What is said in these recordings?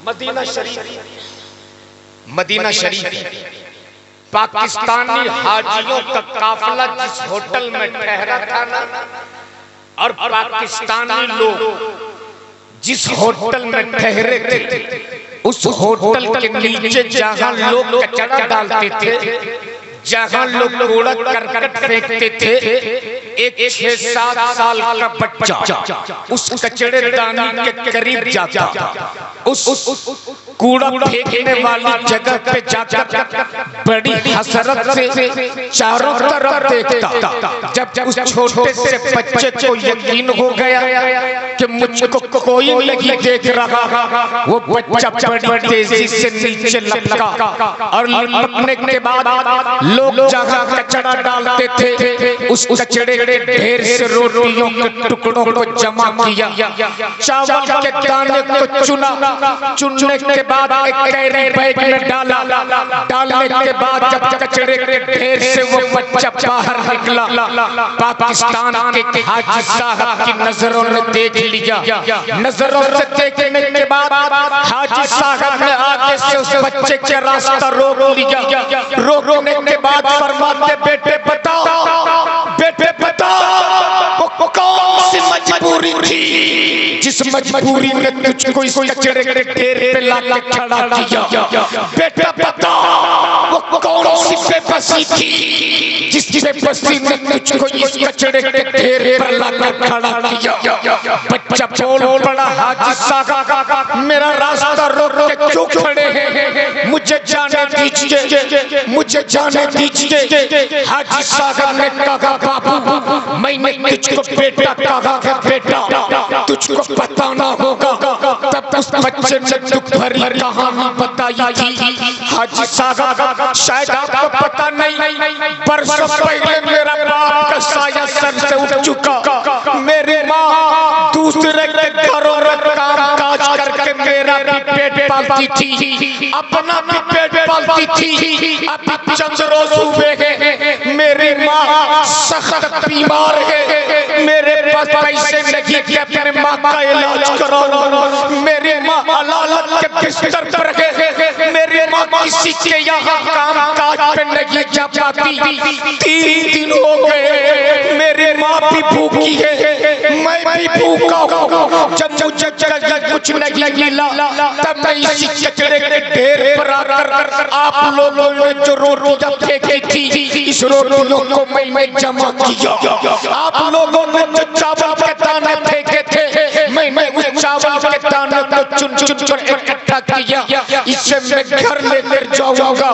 Medina शरीफ, Medina शरीफ पाकिस्तानी हाजियों का काफिला जिस होटल में ठहरा था ना, और पाकिस्तानी लोग जिस होटल में ठहरे थे, उस होटल के नीचे जहां लोग कचरा डालते थे, जहां लोग कूड़ा करकट फेंकते थे, एक 6-7 साल का बच्चा उस कचरे दानी के करीब जाता, उस कूड़ा फेंकने वाली जगह पे जाकर बड़ी हसरत से चारों तरफ देखता। जब उस छोटे से बच्चे को यकीन हो गया कि मुझको कोई नहीं देख रहा, वो बच्चा बड़ी तेजी से नीचे लपका, और लपकने के बाद लोग जहां कचरा डालते थे, उस कचरे के ढेर से रोटियों के टुकड़ों को जमा किया, चावल के दाने को चुना, चुनने के बाद एक कैरी बैग में डाला, डालने के बाद जब कचरे के ढेर से वो बच्चा बाहर निकला, पाकिस्तान के हाजी साहब की नजरों ने देख लिया। नजरों से देखने के बाद हाजी साहब ने आगे से उस बच्चे के रास्ता रोक लिया। रोकने के बाद फरमाते, बेटे बताओ, बेटे बताओ, वो कौन सी मजबूरी थी जिस मजबूरी ने तुझको इस कचरे के ढेर पे लाके खड़ा किया? बेटे बताओ, वो कौन सी बेबसी थी जिस बेबसी ने तुझको इस कचरे के ढेर पर लाके खड़ा किया? बच्चा बोल पड़ा, हाजी साहब मेरा रास्ता रोक के क्यों खड़े हैं, मुझे जाने दीजिए, मुझे जाने दीजिए। हाजी साहब ने कहा, बाबू मैंने तुझको बेटा कहा है, बेटा तुझको पता ना होगा। तब उस बच्चे ने दुख भरी कहानी बताई थी। हाजी साहब शायद आपको पता नहीं, बरसों पहले मेरा बाप का साया सर से उठ चुका, मेरी माँ दूसरे के घरों में काम काज करके मेरा भी पेट पालती थी, अपना भी पेट पालती थी। अब चंद रोज हुए हैं, मेरी माँ सख्त बीमार है, मेरे पास पैसे नहीं कि अपने माँ का इलाज करो। मेरी माँ अदालत के बिस्तर पर है, मेरी माँ किसी के यहाँ काम काज पे नहीं जा पाती। 3 दिन हो गए, मेरी माँ भी भूखी है, मैं भी भूखा हूँ। जब मुझे कुछ नहीं मिला, तब मैं इसी कचरे के ढेर पर आकर आप लोगों ने जो रोटियां फेंकी थी, इस रोटियों को मैं जमा किया। आप लोगों ने जो चावल के दाने फेंके थे, मैं उस चावल के दाने को चुन चुन कर इकट्ठा किया। इसे मैं घर लेकर जाऊंगा,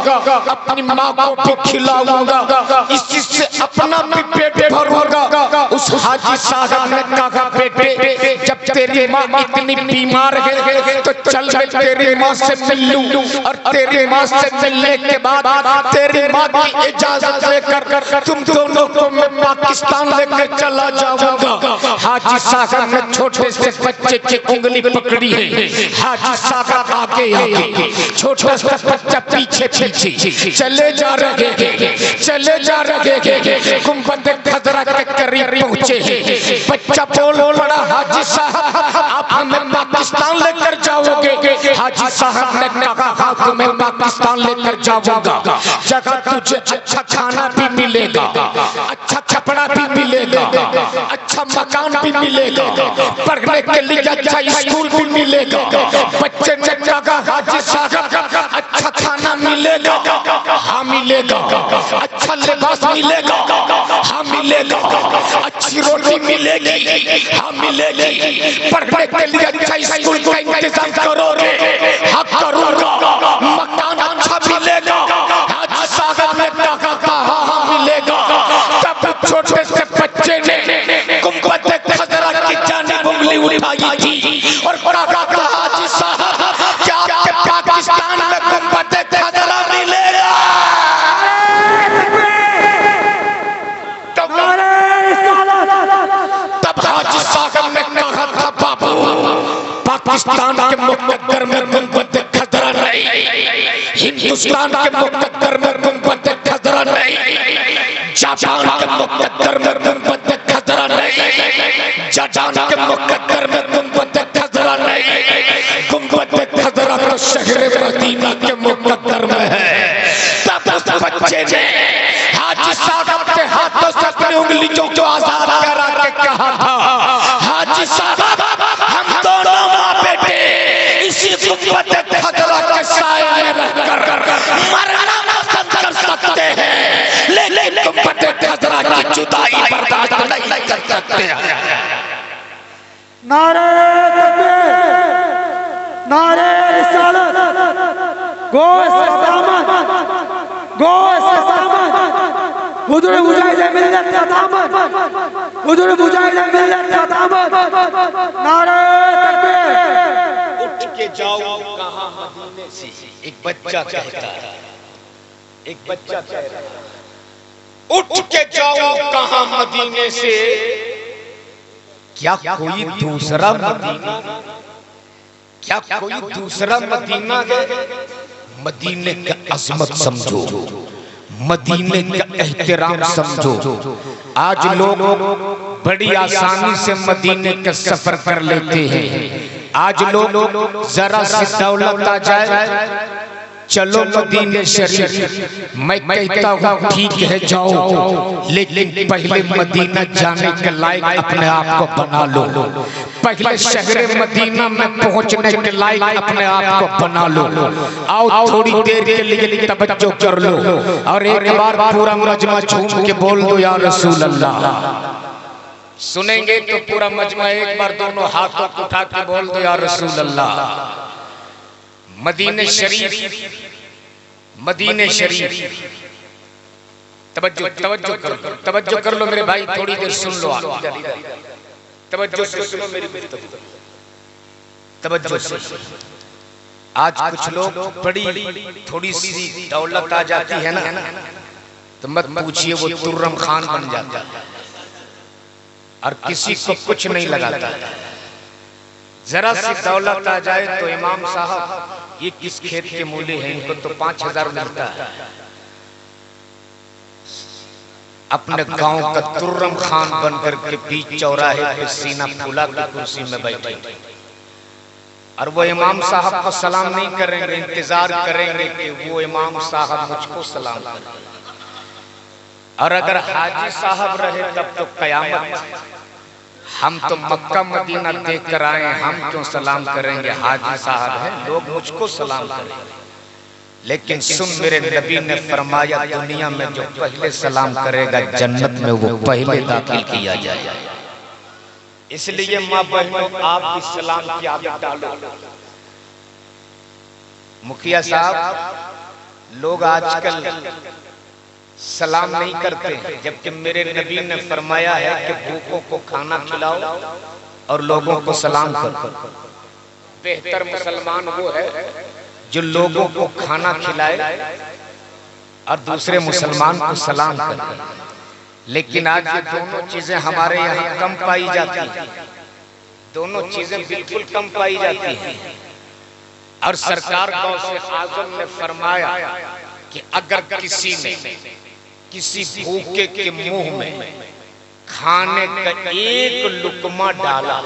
अपनी माँ को भी खिलाऊंगा, इससे अपना भी पेट भरूंगा। उस हाजी साहब ने कहा, बेटे जब तेरी माँ इतनी बीमार है तो चल मैं तेरी माँ से मिल लूं, और तेरी माँ से मिलने के बाद तेरी माँ की इजाजत लेकर तुम दोनों को मैं पाकिस्तान लेकर चला जाऊंगा। हाजी साहब ने छोटे से बच्चे की उंगली पकड़ी है, हाजी साहब आगे आगे, छोटा सा बच्चा पीछे पीछे चले जा रहे हैं, चले जा रहे हैं। गुंबद खजरा के करीब पहुंचे हैं। बच्चा बोल पड़ा, हाजी साहब आप हमें पाकिस्तान लेकर जाओगे? हाजी साहब ने कहा, हाँ तुम्हें पाकिस्तान लेकर जाऊंगा, जगह तुझे अच्छा खाना भी मिलेगा, अच्छा कपड़ा भी मिलेगा, अच्छा मकान भी मिलेगा, पढ़ने के लिए अच्छा स्कूल भी मिलेगा। बच्चे ने कहा, हाजी साहब अच्छा खाना मिलेगा? हाँ मिलेगा। अच्छा लिबास मिलेगा? हाँ मिलेगा। अच्छी रोटी मिलेगी? हाँ मिलेगी। पढ़ने के लिए अच्छा स्कूल का इंतजाम करोगे? हाँ करूंगा। मकान अच्छा मिलेगा? हाजी साहब ने कहा, हाँ मिलेगा। तब छोटे से बच्चे ने गुंबद खजरा की जानिब उंगली उठाई थी और कहा, हाजी साहब क्या आपके पाकिस्तान में गुंबद खजरा मिलेगा? तब हाजी साहब ने कहा था, बाबू पाकिस्तान के मुकद्दर में गुंबद खजरा नहीं, हिंदुस्तान के मुकद्दर में गुंबद खजरा नहीं, जापान के मुकद्दर में गुंबद खजरा नहीं, जापान के मुकद्दर में गुंबद खजरा नहीं, गुंबद खजरा गुंबद खजरा के साए में रहकर मरना पसंद कर सकते हैं, लेकिन गुंबद खजरा की जुदाई बर्दाश्त नहीं कर सकते हैं। नारे तकबीर, नारे रिसालत, गोश्त दामन, गोश्त दामन, हुजूर मुजाहिद मिल्लत का दामन, हुजूर मुजाहिद मिल्लत का दामन। नारे तकबीर। उठ के जाओ कहां मदीने से, एक बच्चा कहता है, एक बच्चा कहता है, उठ के जाओ कहां मदीने से, क्या कोई दूसरा मदीना, क्या कोई दूसरा मदीना है? मदीने का अजमत समझो, मदीने का एहतराम समझो। आज लोग बड़ी आसानी से मदीने का सफर कर लेते हैं। आज लोग जरा सी दौलत आ जाए, चलो मदीने शरीफ, मैं कहता हूँ ठीक है जाओ, लेकिन पहले मदीना जाने के लायक अपने आप को बना लो। पहले शहर मदीना में पहुँचने के लायक अपने आप को बना लो। आओ थोड़ी देर के लिए तवज्जो कर लो और एक बार पूरा मजमा झूम के बोल दो या रसूल अल्लाह। सुनेंगे तो पूरा मजमा एक बार दोनों हाथों को उठा के बोल दो या रसूल अल्लाह। मदीने शरीफ, मदीने शरीफ, तवज्जो तवज्जो कर लो, तवज्जो कर लो मेरे भाई, थोड़ी देर सुन लो आप, तवज्जो से सुनो मेरी गुफ्तगू, तवज्जो से। आज कुछ लोग बड़ी थोड़ी सी दौलत आ जाती है ना, तो मत पूछिए वो तुर्रम खान बन जाता है और किसी को कुछ नहीं लगाता। जरा सी दौलत आ जाए तो इमाम साहब ये किस खेत के मूले हैं, इनको तो 5000 मिलता है। अपने गांव का तुर्रम खान बनकर के बीच चौराहे पे सीना फूला के कुर्सी में बैठे और वो इमाम साहब को सलाम नहीं करेंगे, इंतजार करेंगे कि वो इमाम साहब मुझको सलाम करें। और अगर हाजी साहब रहे तब तो कयामत, हम तो मक्का मदीना देख कर आए, हम क्यों सलाम करेंगे, हाजी साहब हैं, लोग मुझको सलाम करें। लेकिन सुन मेरे नबी ने फरमाया दुनिया में जो पहले सलाम करेगा जन्नत में वो पहले दाखिल किया जाएगा। इसलिए माँ बहनों आप भी सलाम की आदत डालो। मुखिया साहब, लोग आजकल सलाम नहीं करते, जबकि मेरे नबी ने फरमाया है कि भूखों को खाना खिलाओ और लोगों को सलाम करो। बेहतर मुसलमान वो है जो लोगों को खाना खिलाए और दूसरे मुसलमान को सलाम करे। लेकिन आज ये दोनों चीजें हमारे यहाँ कम पाई जाती हैं, दोनों चीजें बिल्कुल कम पाई जाती हैं। और सरकार गौसे आजम ने फरमाया कि अगर किसी ने किसी भूखे के मुंह में खाने का एक लुकमा डाला,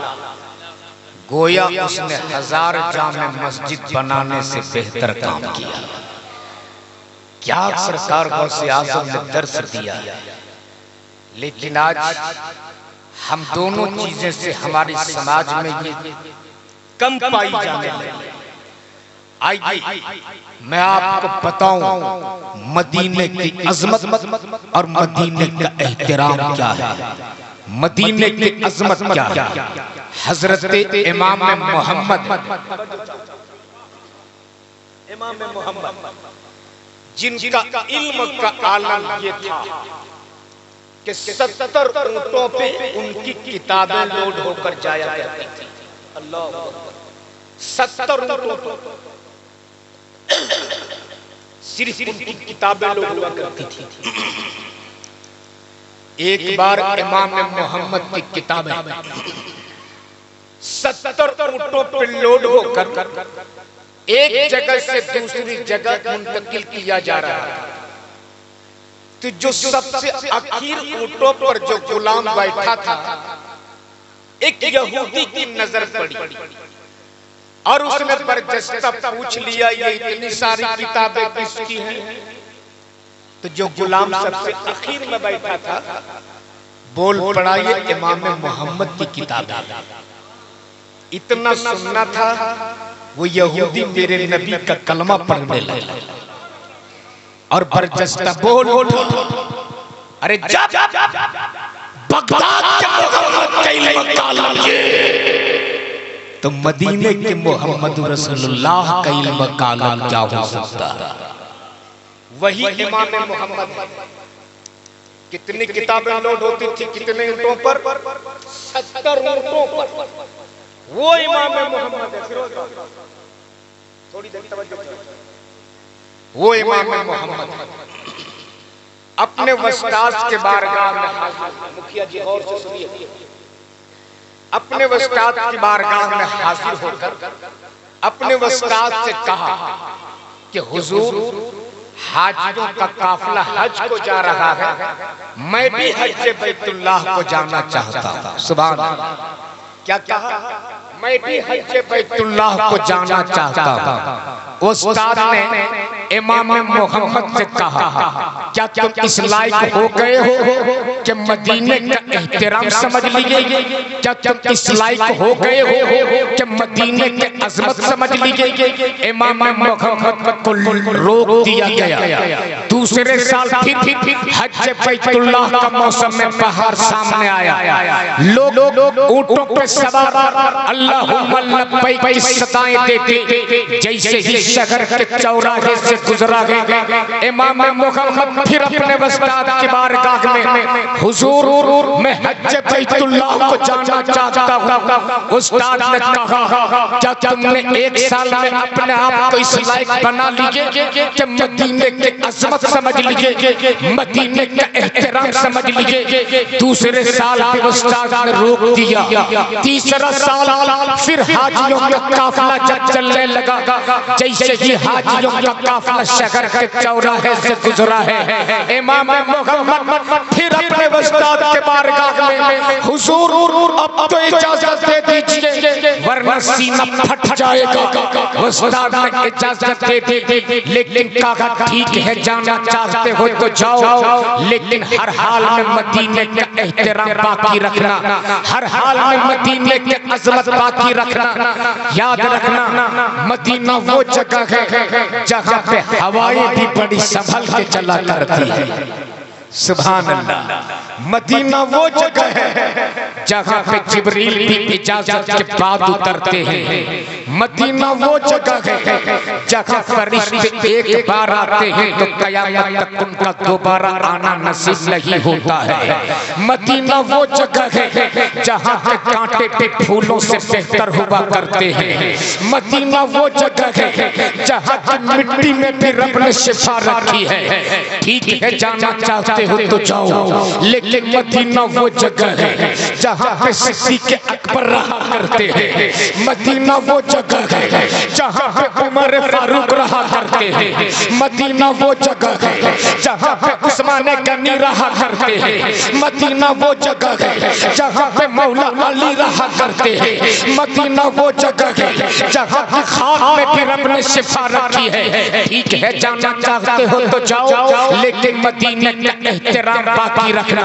गोया उसने 1000 जामे मस्जिद बनाने से बेहतर काम किया। क्या सरकार गौसे आजम ने दर्श दिया। लेकिन आज हम दोनों चीजें से हमारे समाज में ये कम पाई जाने लगी। आइए मैं आपको बताऊं मदीने की अजमत और मदीने का एहतराम क्या है, मदीने की अजमत क्या है। हजरत इमाम मोहम्मद जिनका इल्म का आलम ये था कि 70 ऊंटों पे उनकी किताबें लोड होकर जाया करती थी। अल्लाह, 70 ऊंटों सिर्फ उनकी किताबें लोड हुआ करती थी। एक बार इमाम मोहम्मद की किताबें 70 ऊंटों पे लोड होकर एक जगह से दूसरी जगह मुंतकिल किया जा रहा है। तो जो सबसे आखिर ऊंटों पर जो गुलाम बैठा था, एक यहूदी की नजर पड़ी और उसने बरजस्ता पूछ लिया ये इतनी सारी किताबें किसकी हैं? तो जो गुलाम सबसे आखिर में बैठा था बोल पड़ा ये इमाम मोहम्मद की किताब है। इतना सुनना था वो यहूदी मेरे नबी का कलमा पढ़ने लगा और बरजस्ता बोल अरे जब बगदाद के मोहम्मद कलमा कालम तो मदीने के मोहम्मद रसूलुल्लाह कलमा कालम क्या हो सकता है? वही इमाम मोहम्मद। कितनी किताबें लोड होती थी, कितने ऊँटों पर? 70 ऊँटों पर। वो इमाम मोहम्मद है। थोड़ी देर तवज्जो करो। वो इमाम मोहम्मद अपने वस्ताद के बारगाह में हाजिर। मुखिया जी गौर से सुनिए। अपने वस्ताद की बारगाह में हाजिर होकर अपने वस्ताद से कहा कि हुजूर, हाजियों का काफिला हज को जा रहा है, मैं भी हज बैतुल्लाह को जाना चाहता हूं। सुभान अल्लाह। क्या कहा? मैं भी हज बैतुल्लाह को जाना चाहता हूं। उस्ताद ने इमाम मोहम्मद से कहा, क्या तुम इस लायक हो गए हो कि मदीने का एहतराम समझ लीजिए? क्या तुम इस लायक हो गए हो कि मदीने की अजमत समझ लीजिए? इमाम मोहम्मद को रोक दिया गया। दूसरे साल फिर हज बैतुल्लाह का मौसम में बाहर सामने आया। लोग ऊंटों पे सवार अल्लाहुम्मा लब्बैक की सदाएं देते जैसे ही शहर के चौराहे से गुजरा गया। इमाम मोहम्मद फिर अपने वस्ताद की बारगाह में, हुजूर मैं हज बैतुल्लाह को जाना चाहता हूं। उस्ताद ने कहा, क्या तुमने एक साल में अपने आप को इस लायक बना लीजिए कि मदीने के अजमत समझ लीजिए, मदीने का एहतराम समझ लीजिए? दूसरे साल भी उस्ताद ने रोक दिया। तीसरा साल फिर हाजियों का काफिला जब चलने लगा, जैसे ही हाजियों का काफिला शहर के चौराहे से गुजरा है, इमाम मोहम्मद फिर अपने उस्ताद के बारगाह में, हुजूर अब तो इजाजत दे दीजिए वरना सीना फट जाएगा। उस्ताद ने इजाजत दे दी, लेकिन कहा ठीक है, जाना चाहते हो तो जाओ, लेकिन हर हाल में मदीने का एहतराम बाकी रखना, हर हाल में मदीने की अजमत बाकी रखना। याद रखना, मदीना वो जगह है जहाँ पे हवाएं भी बड़ी संभल के चला करती है। सुभान अल्लाह। मदीना वो जगह है जहाँ पे जिब्रील भी इजाजत के बाद उतरते हैं। मदीना वो जगह है जहाँ फरिश्ते एक बार आते हैं तो कयामत तक उनका दोबारा आना नसीब नहीं होता है। मदीना वो जगह है जहाँ के कांटे पे फूलों से बेहतर हुआ करते हैं। मदीना वो जगह है जहाँ की मिट्टी में भी रब ने शिफा रखी है। ठीक है, जाना चाहते हो तो जाओ, लेकिन मदीना वो जगह है जहाँ पे सिद्दीक़ अकबर रहा करते हैं। मदीना वो जगह है जहाँ पे उमर फारूक रहा करते हैं। मदीना वो जगह है जहाँ पे उस्मान गनी रहा करते हैं। मदीना वो जगह है जहाँ पे मौला अली रहा करते हैं। मदीना वो जगह है जहाँ की खाक में भी रब ने शिफा रखी है। ठीक है, जाना चाहते हो तो जाओ, लेकिन मदीने का एहतराम बाकी रखना।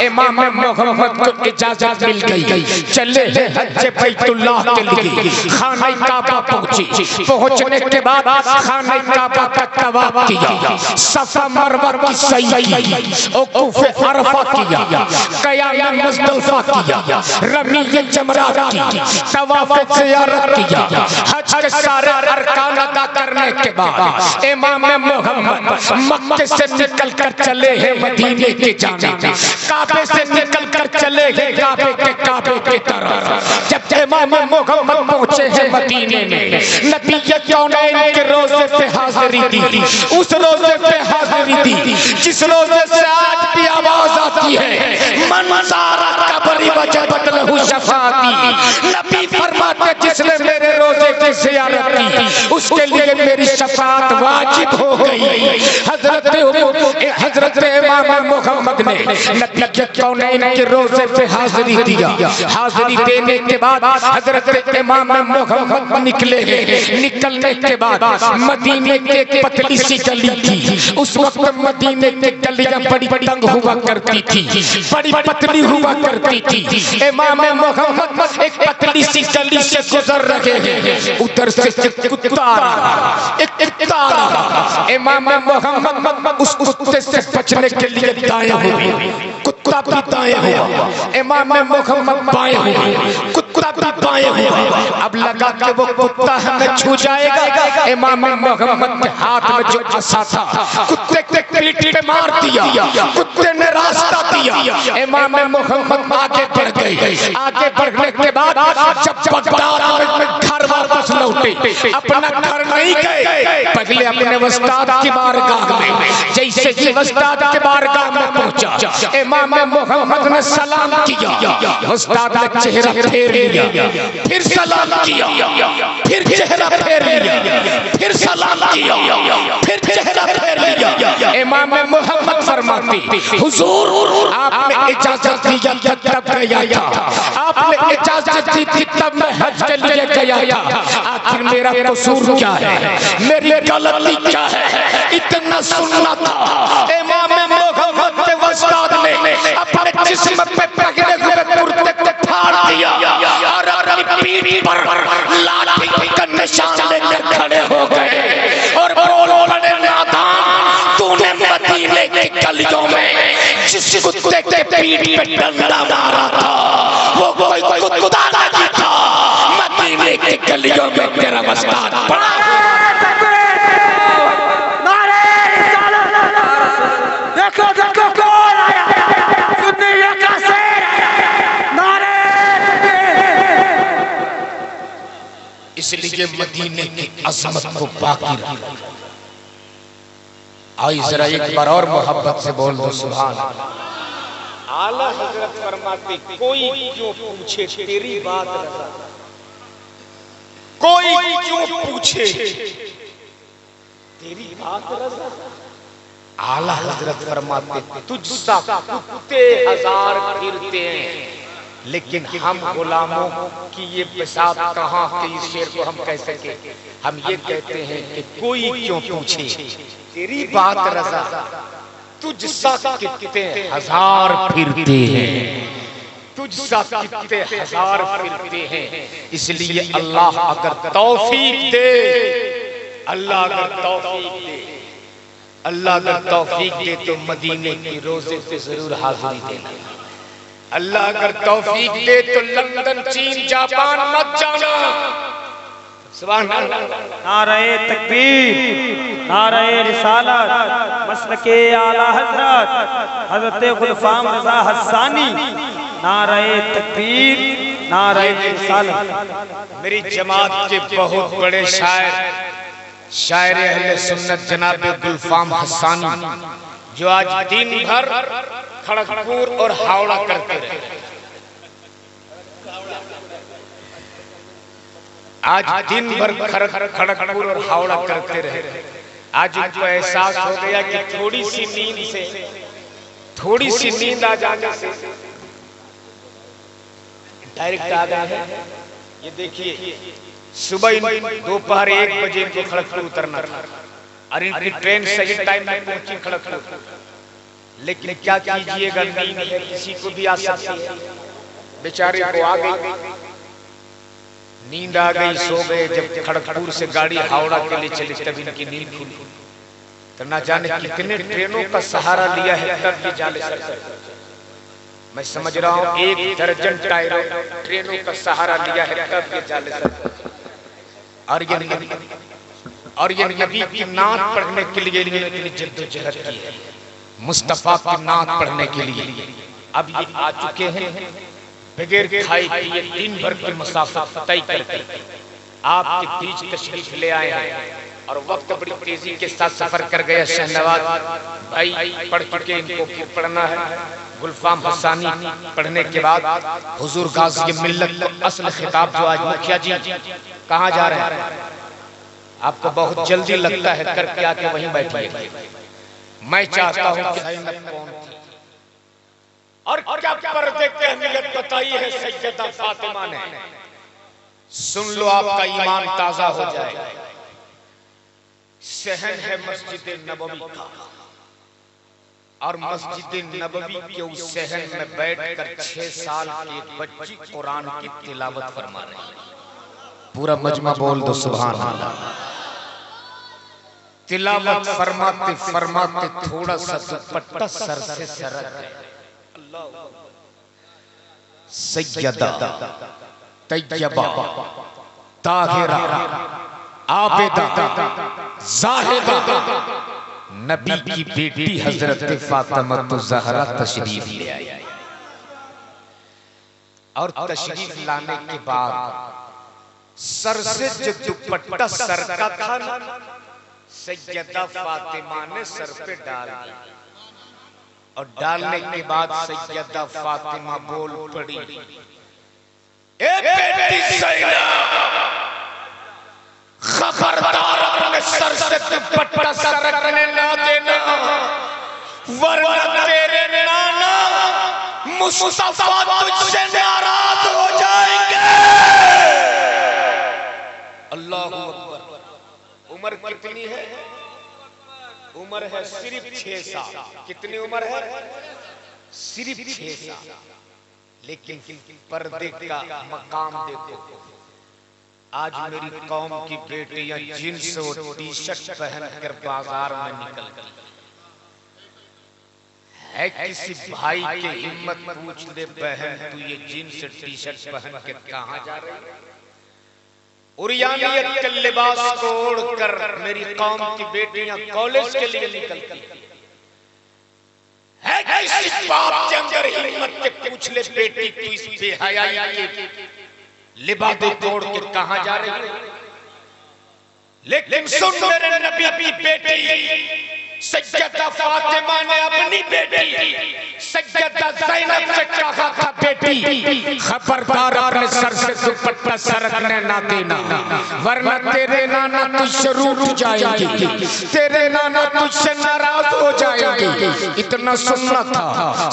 इमाम मोहम्मद को इजाजत मिल गई, चले हज बैतुल्लाह के लिए खाने काबा पहुंचे। पहुंचने के बाद खाने काबा का तवाफ किया, सफा मरवा की सई की, औकूफ अरफा किया, क़याम मुज़दलिफा किया, रमी जमरात की, तवाफ ज़ियारत किया। हज के सारे अरकान अदा करने के बाद इमाम मोहम्मद मक्के से निकल कर चले हैं मदीने के जाने, काबे से निकल कर चले हैं काबे के तरफ। जब इमाम मोहम्मद पहुंचे हैं मदीने में, नबी कौनैन के रोजे पे हाजिरी दी, उस रोजे पे हाजिरी दी जिस रोजे से आज भी आवाज आती है, मन सारा कब्री वजबत लहू शफाती। नबी फरमाते जिसने मेरे रोजे की ज़ियारत की उसके लिए मेरी तेरी शफाअत वाजिब हो गई। हजरत इमाम मोहम्मद ने नबी कौनैन के रोजे पे हाजिरी दिया। हाजिरी देने के बाद हजरत इमाम मोहम्मद निकले। निकलने के बाद मदीने के एक पतली सी गली थी। उस वक्त मदीने की गलियां बड़ी तंग हुआ करती थी, बड़ी पतली हुआ करती थी। इमाम मोहम्मद एक पतली सी गली से गुजर रहे हैं, उधर से एक कुत्ता इमाम मोहम्मद उस कुत्ते से बचने के लिए दाएं हुए, कुत्ता भी दाएं हुआ, इमाम मोहम्मद बाएं हुए, कुत्ता भी बाएं हुआ। अब लगा कि वो कुत्ता हमें छू जाएगा। इमाम मोहम्मद के हाथ में जो आसा था कुत्ते के पीठ पे मार दिया, कुत्ते ने रास्ता दिया। इमाम मोहम्मद आगे बढ़ गए। आगे बढ़ने के बाद जब बगदाद में घर वापस लौटे, अपना घर नहीं गए, पहले अपने उस्ताद की बारगाह में। जैसे ही उस्ताद के बारगाह में पहुंचा, इमाम मोहम्मद ने सलाम किया। उस्ताद ने चेहरा फेर लिया, फिर सलाम किया, फिर चेहरा फेर लिया, फिर सलाम किया, फिर चेहरा फेर लिया। इमाम मोहम्मद फरमाते, हुजूर आपने इजाजत दी तब गया था, आपने इजाजत दी थी तब मैं हज के लिए गया था। आखिर मेरा कसूर क्या है, मेरी गलती क्या है? इतना सुनना था। इमाम मोहम्मद के उस्ताद ने अपने जिस्म पे पकड़े हुए कुर्ते को फाड़ दिया और अपनी पीठ पर लाठी का निशान लेकर खड़े हो गए और बोल पड़े, नादान, तूने मदीने की गलियों में जिस कुत्ते के पीठ पे डंडा मारा था वो कोई कुत्ता नहीं था। मदीने की गलियों में तेरा उस्ताद पड़ा। देखो देखो कौन आया, दुनिया का शेर नारे। इसलिए मदीने की अजमत को बाकी रखो। आई जरा एक बार और मोहब्बत से बोल दो सुभान अल्लाह। आला हजरत फरमाते, कोई क्यों पूछे तेरी बात रज़ा, कोई क्यों पूछे तेरी बात रज़ा। आला हजरत फरमाते, तुझसा कुत्ते हजार फिरते हैं, लेकिन हम गुलामों की ये पेशाब कहाँ के इस शेर को हम कह सके। हम ये कहते हैं कि कोई क्यों पूछे तेरी बात रज़ा, तुझसा कितने हजार फिरते हैं, तुझसा कितने हजार फिरते हैं। इसलिए अल्लाह अगर तौफीक दे, अल्लाह अगर तौफीक दे, अल्लाह अगर तौफीक दे तो मदीने की रोजे पे जरूर हाजिरी देना। अल्लाह अगर तौफीक दे तो लंदन, चीन, जापान मत जाना। सुभान अल्लाह। नारे तकबीर, नारे रिसालत, मसलके आला हजरत हजरत गुलफाम रज़ा हस्सानी। नारे तकबीर, नारे रिसालत। मेरी जमात के बहुत बड़े शायर अहले सुन्नत जनाब गुलफाम हस्सानी, जो आज दिन भर खड़गपुर और हावड़ा करते रहे, आज दिन भर खड़गपुर और हावड़ा करते रहे। आज उनको एहसास हो गया कि थोड़ी सी नींद आ जाने से डायरेक्ट आ गए हैं। ये देखिए, सुबह दोपहर 1 बजे इनको खड़गपुर उतरना था और इनकी ट्रेन सही टाइम में पहुंची खड़गपुर। लेकिन क्या कीजिएगा, नींद है, किसी को भी आ सकती है। बेचारे को आ गई, नींद आ गई, सो गए। जब खड़गपुर से गाड़ी हावड़ा के लिए चली तब इनकी नींद खुली। तो ना जाने कितने ट्रेनों का सहारा लिया है तब ये जाले सर। मैं समझ रहा हूँ 1 दर्जन ट्रेनों का सहारा लिया है तब ये जाले सर। और ये नबी की नात पढ़ने के लिए इतनी जद्दोजहद की है, मुस्तफा की नात पढ़ने के लिए। अब ये आ चुके हैं बगैर खाए पिए दिन भर की मुसाफत तय करके आपके बीच तशरीफ ले आए हैं और वक्त बड़ी तेजी के साथ सफर कर गया। शहनवाज भाई पढ़ चुके, इनको पढ़ना है। गुलफाम हस्सानी पढ़ने के बाद हुजूर गाज़ी मिल्लत को असल खिताब, जो आज मुखिया जी कहाँ जा रहे हैं, आपको बहुत जल्दी लगता है, करके आके वहीं बैठिए। मैं चाहता हूं कि ज़ैनब कौन थी और क्या पर्दे की अहमियत बताई है सैयदा फातिमा ने। सुन लो, आपका ईमान ताजा हो जाएगा। सहन है मस्जिद नबवी का, और मस्जिद नबवी के उस सहन में बैठकर 6 साल की एक बच्ची कुरान की तिलावत फरमा रही है। पूरा मजमा बोल दो सुभान अल्लाह। तिलावत फरमाते फरमाते थोड़ा सा दुपट्टा सर से सरक गया। सैयदा तैयबा ताहिरा आबिदा ज़ाहिदा नबी की बेटी हजरत फातिमा ज़हरा तशरीफ ले आई। और तशरीफ लाने के बाद सर से जो दुपट्टा सरका था ना, सैयदा फातिमा ने सर पे डाल दिया। और डालने के बाद सैयदा फातिमा बोल पड़ी, ए बेटी ज़ैनब, खबरदार अपने सर से दुपट्टा सरकने ना देना, वरना तेरे नाना मुस्तफा तुझसे नाराज हो जाएंगे। अल्लाहू अकबर। उम्र कितनी है? उम्र है सिर्फ 6 साल। कितनी उम्र है? सिर्फ 6 साल। लेकिन पर्दे का मकाम देखो। आज मेरी कौम की बेटियां जींस और टी शर्ट पहनकर बाजार में निकल गई है। किसी भाई की हिम्मत पूछ ले, बहन तू ये जींस टी शर्ट पहन के कहां जा रही है? उरियानियत के लिबास को ओढ़कर मेरी कौम की बेटियां कॉलेज के लिए निकलती है। किसी बाप के अंदर हिम्मत के पूछ ले, बेटी तू इस बेहयाई के लिबास तोड़ के कहां जा रही है? लेकिन सुन मेरे नबी की बेटी सैयदा फातिमा ने अपनी बेटी सैयदा ज़ैनब से कहा था, बेटी खबरदार अपने सर से दुपट्टा सरकने ना देना, वरना तेरे नाना तुझसे रूठ जाएंगे, तेरे नाना तुझसे नाराज हो जाएंगे। इतना सुनना था।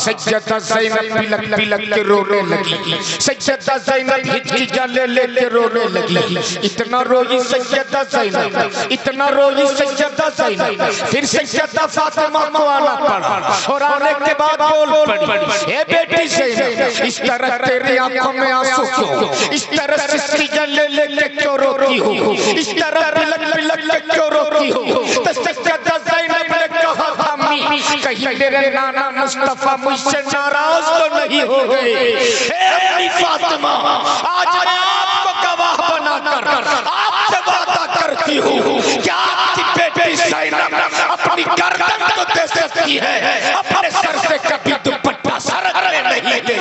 सैयदा ज़ैनब बिलक बिलक के रोने लगी। सैयदा ज़ैनब हिचकिचा ले ले के रोने लगी। इतना रोई सैयदा ज़ैनब, इतना रोई सैयदा ज़ैनब। फिर सैयदा फातिमा को आना पड़ा और आने के बाद बोल पड़ी, ए बेटी ज़ैनब, इस तरह तेरी आंखों में आंसू क्यों? इस तरह सिसकियां ले ले के क्यों रोती हो? इस तरह बिलक बिलक के क्यों रोती हो? तो सैयदा ज़ैनब ने कहा था, अम्मी कहीं तेरे नाना मुस्तफा मुझसे नाराज तो नहीं हो गए? हे अम्मी फातिमा, आज मैं आपको गवाह बनाकर आपसे वादा करती हूँ कि आपकी बेटी ज़ैनब अपनी गर्दन को दे सकती है, अपने सर से कभी दुपट्टा सरकने नहीं देगी।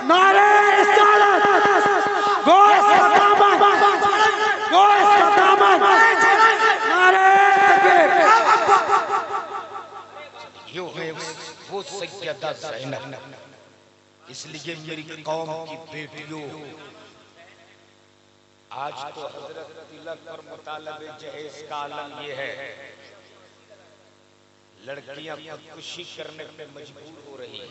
नारे रिसालत, गोश का दामन, गोश का दामन, नारे तकबीर। यो है वो सैयदा ज़ैनब। इसलिए मेरी कौम की बेटियों, आज तो हजरत तिलक और मुतालबे जहेज का आलम ये है, लड़कियां खुदकुशी करने पे मजबूर हो रही हैं।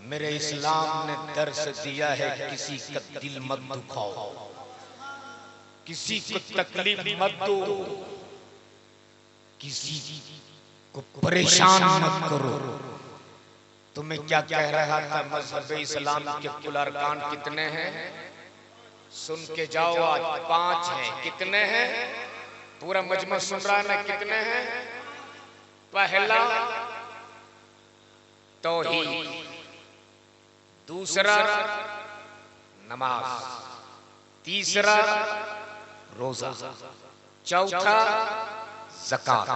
मेरे इस्लाम ने दर्स दिया है, किसी का दिल मत दुखाओ, किसी को तकलीफ मत दो, किसी को परेशान मत करो। तुम्हें क्या कह रहा था मजहब इस्लाम के कुल अरकान कितने हैं? सुन के जाओ, आज 5 हैं। कितने हैं? पूरा मजमा सुन रहा है ना? कितने हैं? पहला तौहीद, दूसरा नमाज, तीसरा रोजा, चौथा ज़कात,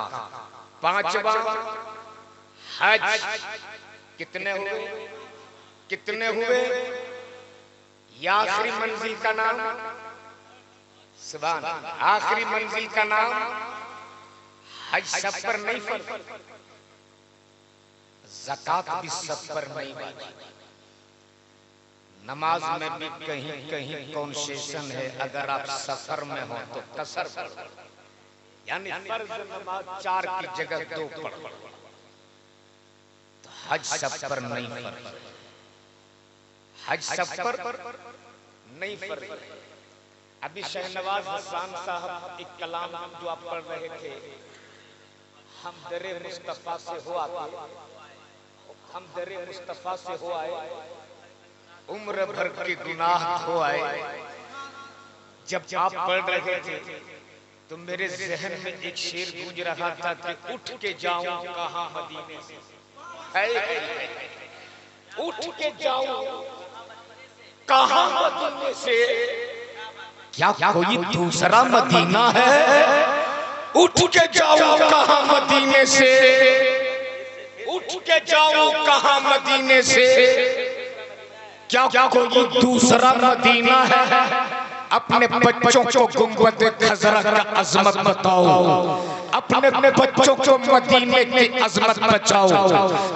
पांचवा हज। कितने हुए? कितने हुए? या आखिरी मंजिल का नाम, सुभान, आखिरी मंजिल का नाम हज सब पर नहीं फर्ज, ज़कात भी सब पर नहीं वाजिब, नमाज में भी कहीं कहीं कॉन्सेशन है, अगर आप सफर में हो तो कसर पढ़ो, यानी फर्ज नमाज 4 की जगह 2 पढ़ो। तो हज सफर नहीं फर्ज, हज सफर नहीं फर्ज। अभी शहनवाज हसन साहब एक कलाम जो आप पढ़ रहे थे, हम दरे मुस्तफा से हो आते, हम दरे मुस्तफा से हो आए, उम्र भर के गुनाह हो आए। जब आप पढ़ रहे थे तो मेरे जहन में एक शेर गूंज रहा था कि उठ के जाऊं कहां मदीने से, उठ के जाऊं कहां मदीने से, क्या कोई दूसरा मदीना है? उठ के जाऊं कहां मदीने से, उठ के जाऊं कहां मदीने से, क्या कोई दूसरा मदीना है? अपने बच्चों को गुंबद खजरा का अजमत बताओ, अपने बच्चों को मदीने की अजमत बचाओ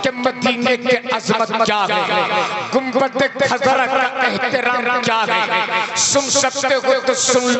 कि मदीने की अजमत क्या है, गुंबद खजरा का एहतराम क्या है। सुन सकते हो तो सुन लो।